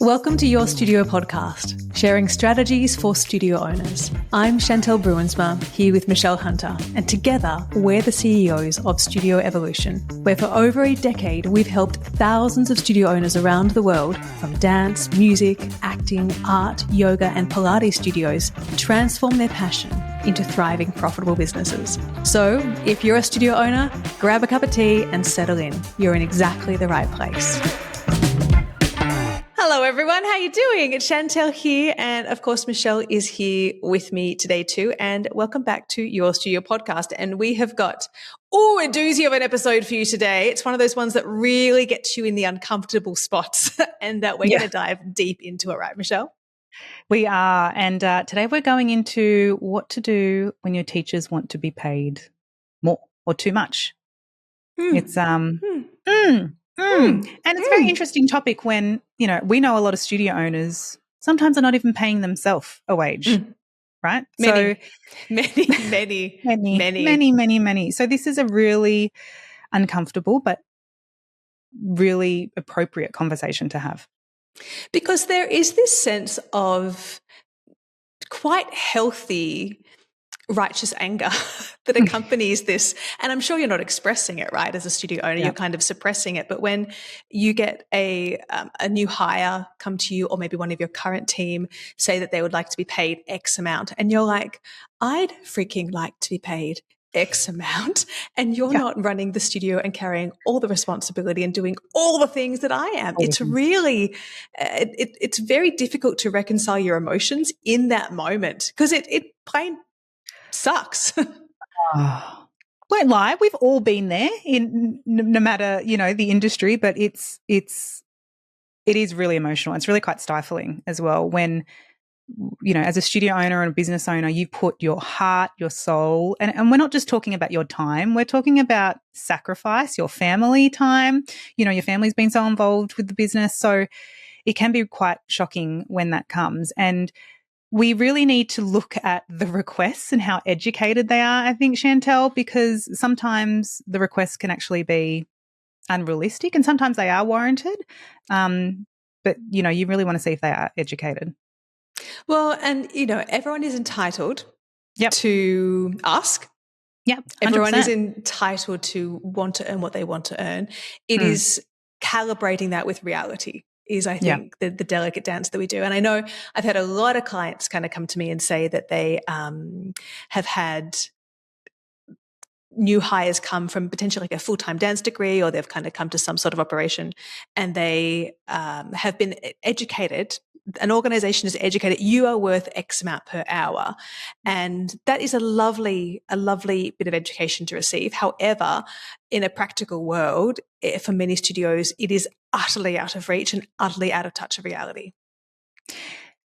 Welcome to Your Studio podcast, sharing strategies for studio owners. I'm Chantelle Bruinsma, here with Michelle Hunter, and together we're the CEOs of Studio Evolution, where for over a decade we've helped thousands of studio owners around the world, from dance, music, acting, art, yoga, and Pilates studios, transform their passion into thriving, profitable businesses. So if you're a studio owner, grab a cup of tea and settle in. You're in exactly the right place. Hello, everyone. How are you doing? It's Chantelle here. And of course, Michelle is here with me today too. And welcome back to Your Studio podcast. And we have got, a doozy of an episode for you today. It's one of those ones that really gets you in the uncomfortable spots and that we're going to dive deep into it, right, Michelle? We are. And today we're going into what to do when your teachers want to be paid more or too much. It's and it's a very interesting topic when, we know a lot of studio owners sometimes are not even paying themselves a wage, right? Many. So this is a really uncomfortable but really appropriate conversation to have. Because there is this sense of quite healthy righteous anger that accompanies this. And I'm sure you're not expressing it, right? As a studio owner, you're kind of suppressing it. But when you get a new hire come to you, or maybe one of your current team say that they would like to be paid X amount, and you're like, I'd freaking like to be paid X amount, and you're not running the studio and carrying all the responsibility and doing all the things that I am. It's really, it's very difficult to reconcile your emotions in that moment because it plain sucks. Won't lie, we've all been there in no matter, the industry, but it is really emotional. It's really quite stifling as well when, as a studio owner and a business owner, you put your heart, your soul, and we're not just talking about your time, we're talking about sacrifice, your family time. Your family's been so involved with the business. So it can be quite shocking when that comes. And we really need to look at the requests and how educated they are, I think, Chantelle, because sometimes the requests can actually be unrealistic and sometimes they are warranted. But, you really want to see if they are educated. Well, and, everyone is entitled to ask. Yep. 100%. Everyone is entitled to want to earn what they want to earn. It is calibrating that with reality. Is, I think, the delicate dance that we do. And I know I've had a lot of clients kind of come to me and say that they have had new hires come from potentially like a full-time dance degree, or they've kind of come to some sort of operation and they have been educated. An organization is educated, you are worth X amount per hour. And that is a lovely bit of education to receive. However, in a practical world, for many studios, it is utterly out of reach and utterly out of touch of reality.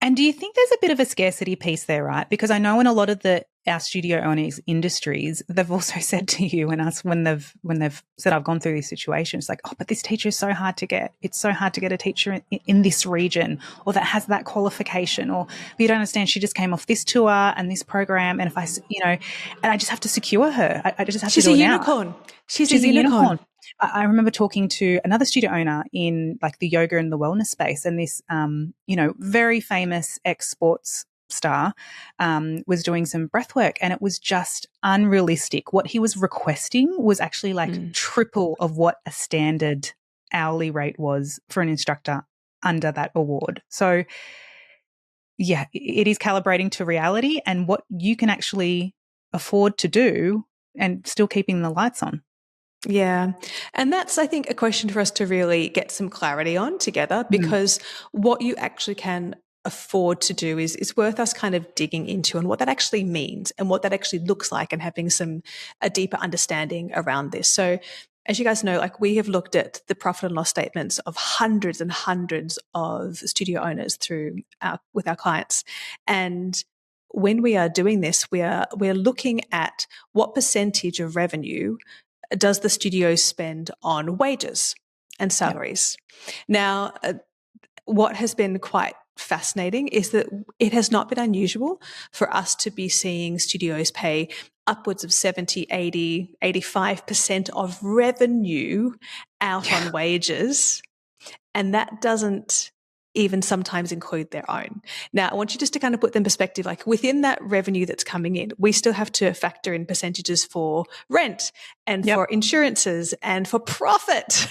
And do you think there's a bit of a scarcity piece there, right? Because I know in a lot of our studio owners industries, they've also said to you and us when they've said, I've gone through these situations, like, but this teacher is so hard to get. It's so hard to get a teacher in this region, or that has that qualification, or you don't understand, she just came off this tour and this program, and if I, and I just have to secure her. I just have to do it now. She's a unicorn. I remember talking to another studio owner in like the yoga and the wellness space, and this, very famous ex-sports star was doing some breath work, and it was just unrealistic. What he was requesting was actually like triple of what a standard hourly rate was for an instructor under that award. So, it is calibrating to reality and what you can actually afford to do and still keeping the lights on. Yeah. And that's, I think, a question for us to really get some clarity on together, because what you actually can afford to do is worth us kind of digging into and what that actually means and what that actually looks like, and having a deeper understanding around this. So as you guys know, like, we have looked at the profit and loss statements of hundreds and hundreds of studio owners with our clients. And when we are doing this, we're looking at what percentage of revenue does the studio spend on wages and salaries. Now, what has been quite fascinating is that it has not been unusual for us to be seeing studios pay upwards of 70, 80, 85% of revenue out on wages. And that doesn't even sometimes include their own. Now, I want you just to kind of put them in perspective, like within that revenue that's coming in, we still have to factor in percentages for rent and for insurances and for profit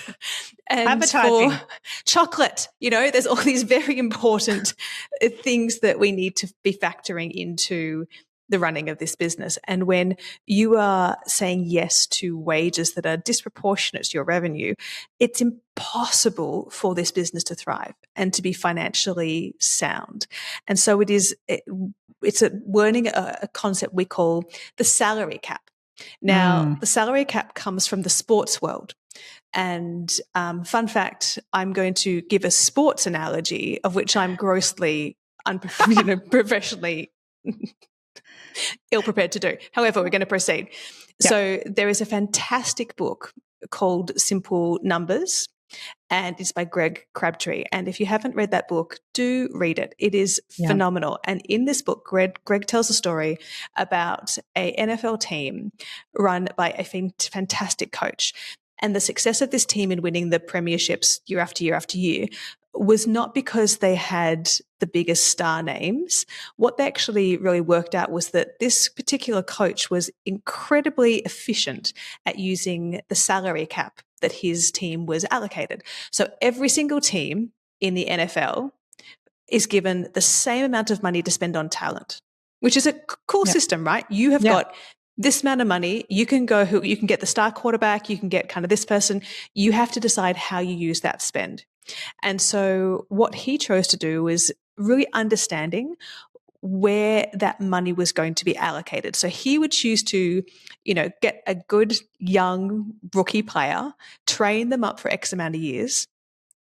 and advertising, for chocolate. There's all these very important things that we need to be factoring into the running of this business. And when you are saying yes to wages that are disproportionate to your revenue, it's impossible for this business to thrive and to be financially sound. And so it's learning a concept we call the salary cap. Now, the salary cap comes from the sports world. And fun fact, I'm going to give a sports analogy of which I'm grossly professionally ill-prepared to do. However, we're going to proceed. Yep. So there is a fantastic book called Simple Numbers, and it's by Greg Crabtree. And if you haven't read that book, do read it. It is phenomenal. And in this book, Greg tells a story about a NFL team run by a fantastic coach. And the success of this team in winning the premierships year after year after year was not because they had the biggest star names. What they actually really worked out was that this particular coach was incredibly efficient at using the salary cap that his team was allocated. So every single team in the NFL is given the same amount of money to spend on talent, which is a cool system, right? You have got this amount of money. You can get the star quarterback, you can get kind of this person. You have to decide how you use that spend. And so what he chose to do was really understanding where that money was going to be allocated. So he would choose to, get a good young rookie player, train them up for X amount of years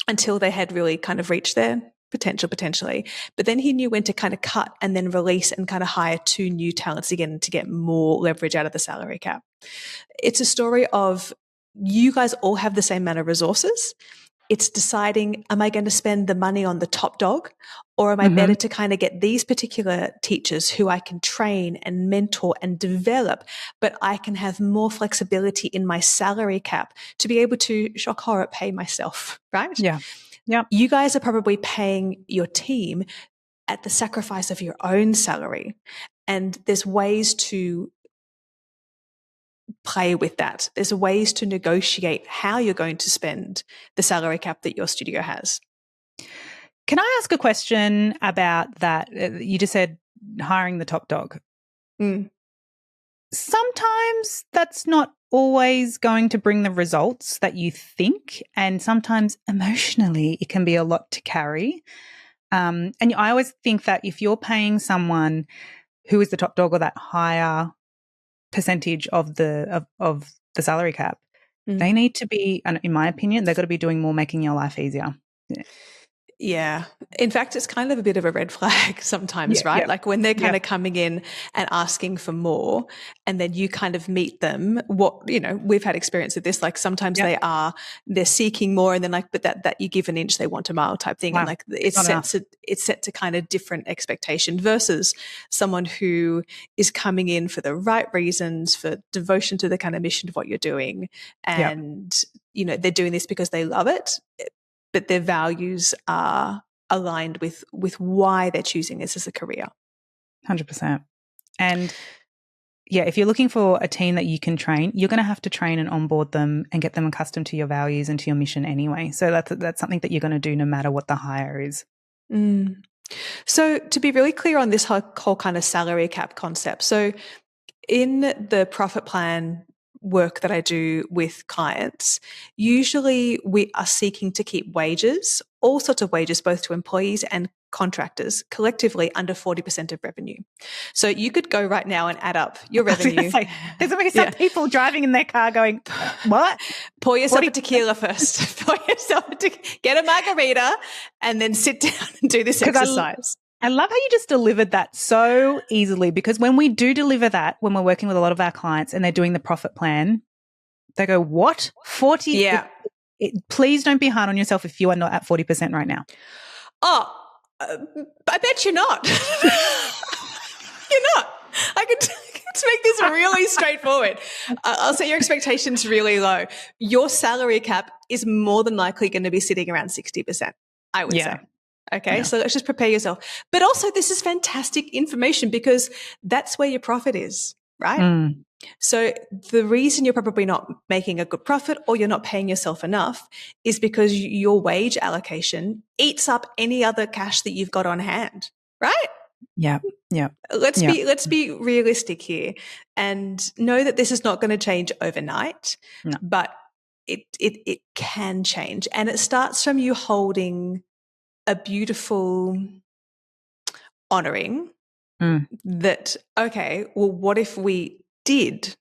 until they had really kind of reached their potentially. But then he knew when to kind of cut and then release and kind of hire two new talents again to get more leverage out of the salary cap. It's a story of you guys all have the same amount of resources. It's deciding, am I going to spend the money on the top dog, or am I better to kind of get these particular teachers who I can train and mentor and develop, but I can have more flexibility in my salary cap to be able to, shock horror, pay myself, right? Yeah. Yeah. You guys are probably paying your team at the sacrifice of your own salary. And there's ways to play with that. There's ways to negotiate how you're going to spend the salary cap that your studio has. Can I ask a question about that? You just said hiring the top dog. Sometimes that's not always going to bring the results that you think, and sometimes emotionally it can be a lot to carry. And I always think that if you're paying someone who is the top dog or that higher percentage of the salary cap, they need to be, in my opinion, they've got to be doing more making your life easier. Yeah. In fact, it's kind of a bit of a red flag sometimes, right? Like when they're kind of coming in and asking for more, and then you kind of meet them. We've had experience of this. Like sometimes they're seeking more, and then like, but that you give an inch, they want a mile type thing. Wow. And like it's set to kind of different expectation versus someone who is coming in for the right reasons, for devotion to the kind of mission of what you're doing. And, they're doing this because they love it, but their values are aligned with why they're choosing this as a career. 100%. And if you're looking for a team that you can train, you're going to have to train and onboard them and get them accustomed to your values and to your mission anyway. So that's something that you're going to do no matter what the hire is. So to be really clear on this whole kind of salary cap concept, so in the profit plan work that I do with clients, usually we are seeking to keep wages, all sorts of wages, both to employees and contractors, collectively under 40% of revenue. So you could go right now and add up your revenue. There's going to be some people driving in their car going, what? Pour yourself a tequila first. Get a margarita and then sit down and do this exercise. I love how you just delivered that so easily, because when we do deliver that, when we're working with a lot of our clients and they're doing the profit plan, they go, what? 40? Yeah. Please don't be hard on yourself if you are not at 40% right now. Oh, I bet you're not. You're not. I could make this really straightforward. I'll set your expectations really low. Your salary cap is more than likely going to be sitting around 60%, I would say. Okay, so let's just prepare yourself. But also, this is fantastic information because that's where your profit is, right? So the reason you're probably not making a good profit or you're not paying yourself enough is because your wage allocation eats up any other cash that you've got on hand, right? Yeah. Let's be realistic here and know that this is not going to change overnight, but it can change. And it starts from you holding a beautiful honoring that, okay, well, what if we did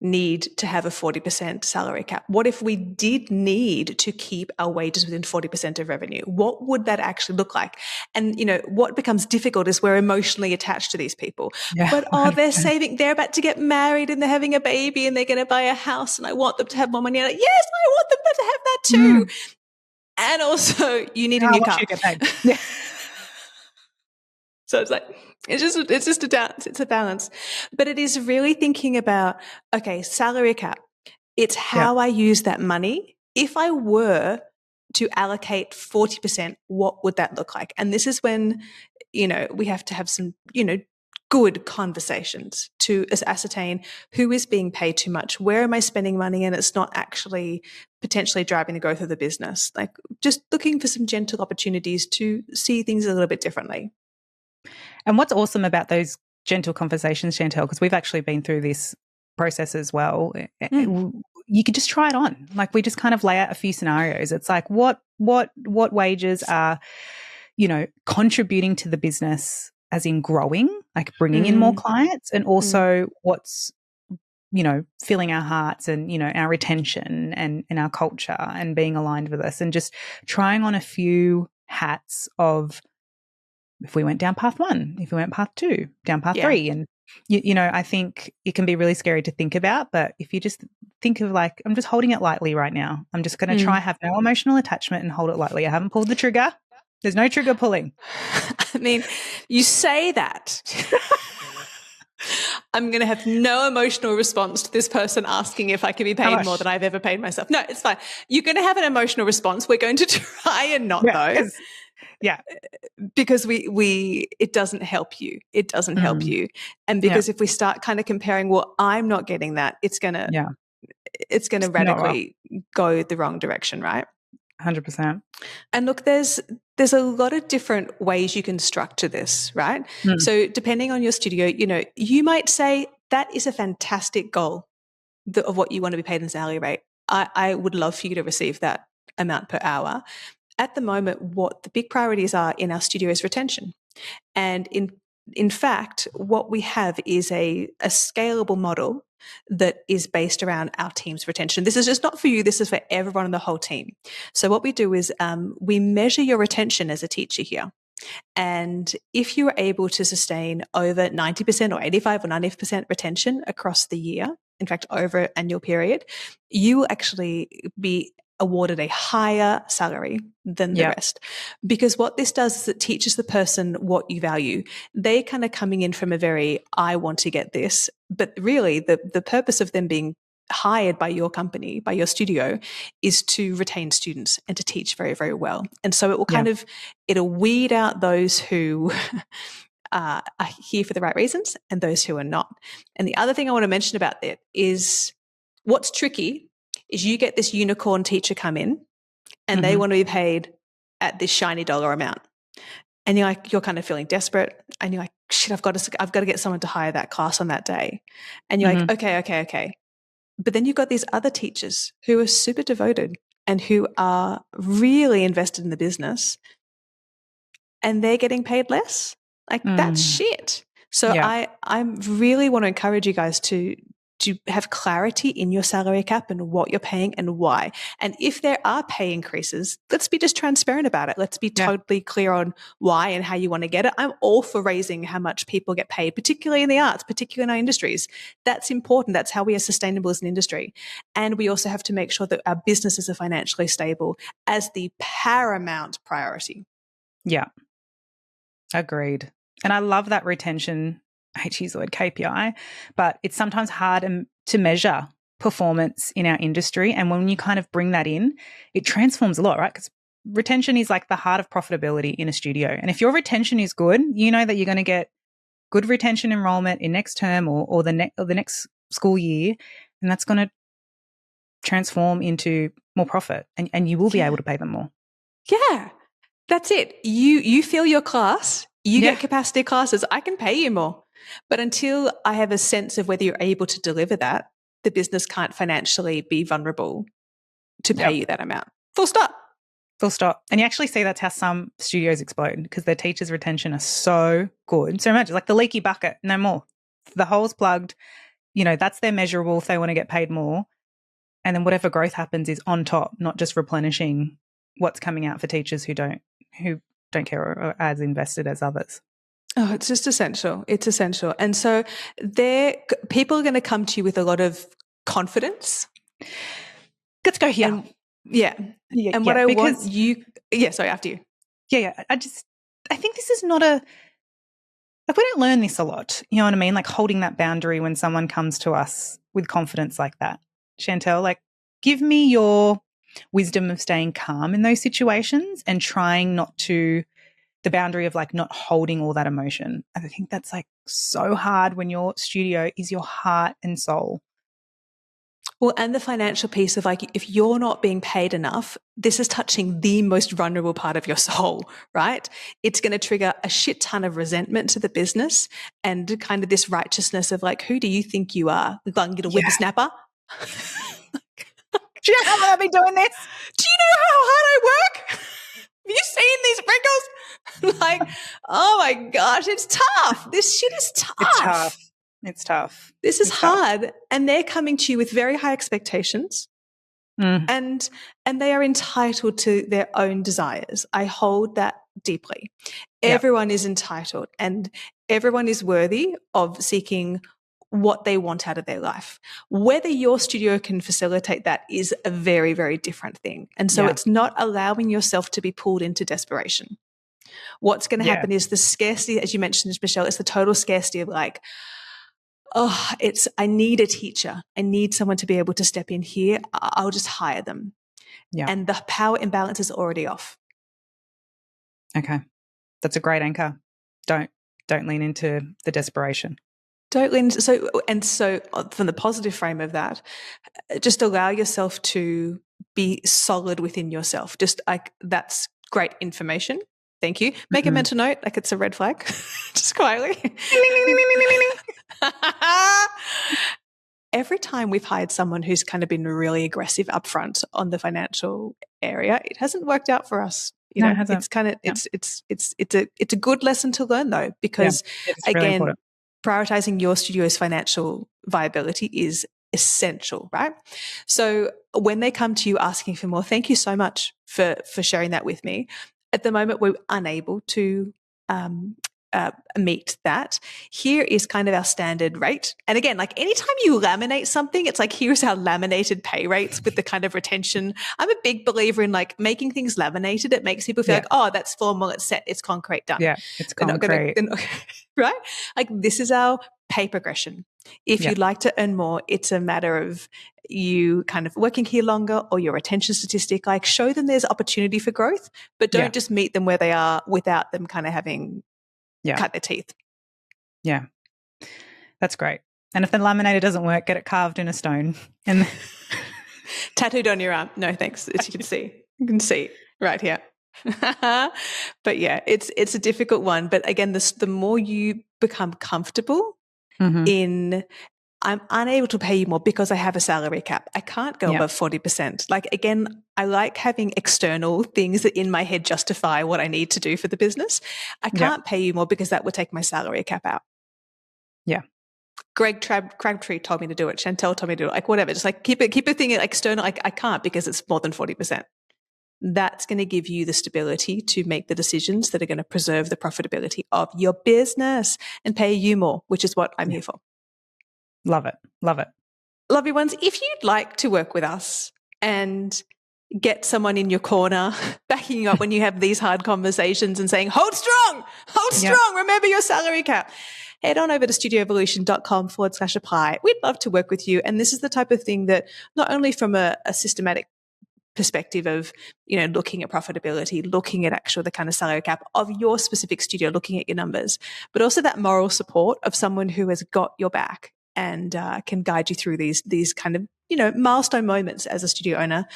need to have a 40% salary cap? What if we did need to keep our wages within 40% of revenue? What would that actually look like? And, what becomes difficult is we're emotionally attached to these people. Yeah, but, they're saving, they're about to get married and they're having a baby and they're going to buy a house and I want them to have more money. And yes, I want them to have that too. And also you need a new car. You get paid. Yeah. So it's like, it's just a dance. It's a balance. But it is really thinking about, okay, salary cap. It's how I use that money. If I were to allocate 40%, what would that look like? And this is when, we have to have some, good conversations to ascertain who is being paid too much, where am I spending money, and it's not actually potentially driving the growth of the business. Like just looking for some gentle opportunities to see things a little bit differently. And what's awesome about those gentle conversations, Chantelle, because we've actually been through this process as well, you could just try it on. Like we just kind of lay out a few scenarios. It's like what wages are, contributing to the business as in growing, like bringing in more clients, and also what's, filling our hearts and, our retention and our culture and being aligned with us, and just trying on a few hats of if we went down path 1, if we went path 2, down path 3. And, I think it can be really scary to think about, but if you just think of like, I'm just holding it lightly right now. I'm just going to try have no emotional attachment and hold it lightly. I haven't pulled the trigger. There's no trigger pulling. I mean, you say that. I'm going to have no emotional response to this person asking if I can be paid more than I've ever paid myself. No, it's fine. You're going to have an emotional response. We're going to try and not though. Yeah. Because it doesn't help you. It doesn't help you. And because if we start kind of comparing, well, I'm not getting that, it's going to radically go the wrong direction, right? 100%. And look, there's a lot of different ways you can structure this, right? So depending on your studio, you might say that is a fantastic goal of what you want to be paid in salary rate. I would love for you to receive that amount per hour. At the moment, what the big priorities are in our studio is retention. And in fact, what we have is a scalable model that is based around our team's retention. This is just not for you, this is for everyone in the whole team. So what we do is we measure your retention as a teacher here. And if you are able to sustain over 90% or 85 or 90% retention across the year, in fact, over an annual period, you will actually be awarded a higher salary than the rest. Because what this does is it teaches the person what you value. They're kind of coming in from a very, I want to get this, but really the purpose of them being hired by your company, by your studio, is to retain students and to teach very, very well. And so it will kind of, it'll weed out those who are here for the right reasons and those who are not. And the other thing I want to mention about that is what's tricky is you get this unicorn teacher come in and they want to be paid at this shiny dollar amount. And you're kind of feeling desperate and you're like, shit, I've got to get someone to hire that class on that day. And you're like, okay. But then you've got these other teachers who are super devoted and who are really invested in the business and they're getting paid less. Like that's shit. So I really want to encourage you guys to have clarity in your salary cap and what you're paying and why. And if there are pay increases, let's be just transparent about it. Let's be totally clear on why and how you want to get it. I'm all for raising how much people get paid, particularly in the arts, particularly in our industries. That's important. That's how we are sustainable as an industry. And we also have to make sure that our businesses are financially stable as the paramount priority. Yeah. Agreed. And I love that retention, I hate to use the word KPI, but it's sometimes hard to measure performance in our industry. And when you kind of bring that in, it transforms a lot, right? Because retention is like the heart of profitability in a studio. And if your retention is good, you know that you're going to get good retention enrollment in next term or the next school year, and that's going to transform into more profit, and you will be able to pay them more. Yeah, that's it. You fill your class, you get capacity classes, I can pay you more. But until I have a sense of whether you're able to deliver that, the business can't financially be vulnerable to pay you that amount. Full stop. Full stop. And you actually see that's how some studios explode, because their teachers' retention are so good. So imagine like the leaky bucket, no more. The hole's plugged, that's their measurable if they want to get paid more. And then whatever growth happens is on top, not just replenishing what's coming out for teachers who don't care or are as invested as others. Oh, it's just essential. It's essential. And so people are going to come to you with a lot of confidence. Let's go here. And what I want you – sorry, after you. Yeah. I think this is not we don't learn this a lot. You know what I mean? Like holding that boundary when someone comes to us with confidence like that. Chantelle, like give me your wisdom of staying calm in those situations and trying not to – the boundary of like not holding all that emotion. I think that's like so hard when your studio is your heart and soul. Well, and the financial piece of like, if you're not being paid enough, this is touching the most vulnerable part of your soul, right? It's going to trigger a shit ton of resentment to the business and kind of this righteousness of like, who do you think you are? Like, little whippersnapper? Do you know how I've been doing this? Do you know how hard I work? Have you seen these wrinkles? Like, oh my gosh, it's tough. This shit is tough. It's tough. This is hard. And they're coming to you with very high expectations. And they are entitled to their own desires. I hold that deeply. Everyone is entitled and everyone is worthy of seeking what they want out of their life. Whether your studio can facilitate that is a very, very different thing. And so it's not allowing yourself to be pulled into desperation. What's going to happen is the scarcity, as you mentioned, Michelle, it's the total scarcity of like, I need a teacher. I need someone to be able to step in here. I'll just hire them. Yeah. And the power imbalance is already off. Okay. That's a great anchor. Don't lean into the desperation. Don't lean. So from the positive frame of that, just allow yourself to be solid within yourself. Just like, that's great information. Thank you. Make a mental note, like it's a red flag, just quietly. Every time we've hired someone who's kind of been really aggressive upfront on the financial area, it hasn't worked out for us. You know, it's kind of it's a good lesson to learn though, because again, really prioritizing your studio's financial viability is essential, right? So when they come to you asking for more, thank you so much for sharing that with me. At the moment, we're unable to meet that. Here is kind of our standard rate. And again, like anytime you laminate something, it's like, here's our laminated pay rates with the kind of retention. I'm a big believer in like making things laminated. It makes people feel like, oh, that's formal, it's set, it's concrete, done. Yeah, it's concrete. Right? Like this is our pay progression. If you'd like to earn more, it's a matter of you kind of working here longer or your retention statistic. Like show them there's opportunity for growth, but don't just meet them where they are without them kind of having cut their teeth. Yeah. That's great. And if the laminator doesn't work, get it carved in a stone and tattooed on your arm. No, thanks. As you can see. You can see right here. But yeah, it's a difficult one. But again, the more you become comfortable in, I'm unable to pay you more because I have a salary cap. I can't go above 40%. Like, again, I like having external things that in my head justify what I need to do for the business. I can't pay you more because that would take my salary cap out. Yeah. Greg Crabtree told me to do it. Chantelle told me to do it. Like, whatever. Just like keep a thing external. Like, I can't because it's more than 40%. That's going to give you the stability to make the decisions that are going to preserve the profitability of your business and pay you more, which is what I'm here for. Love it. Love it. Lovely ones, if you'd like to work with us and get someone in your corner, backing you up when you have these hard conversations and saying, hold strong, remember your salary cap, head on over to studioevolution.com/apply. We'd love to work with you. And this is the type of thing that not only from a systematic perspective of, looking at profitability, looking at the kind of salary cap of your specific studio, looking at your numbers, but also that moral support of someone who has got your back and can guide you through these kind of, milestone moments as a studio owner.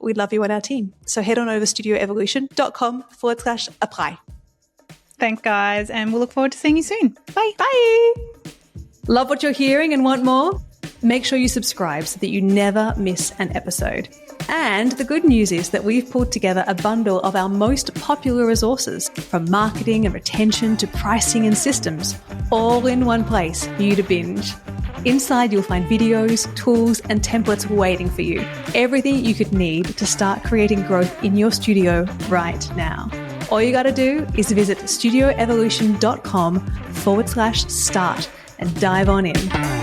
We'd love you on our team. So head on over studioevolution.com/apply. Thanks, guys. And we'll look forward to seeing you soon. Bye. Bye. Love what you're hearing and want more? Make sure you subscribe so that you never miss an episode. And the good news is that we've pulled together a bundle of our most popular resources, from marketing and retention to pricing and systems, all in one place for you to binge. Inside, you'll find videos, tools, and templates waiting for you. Everything you could need to start creating growth in your studio right now. All you got to do is visit studioevolution.com/start and dive on in.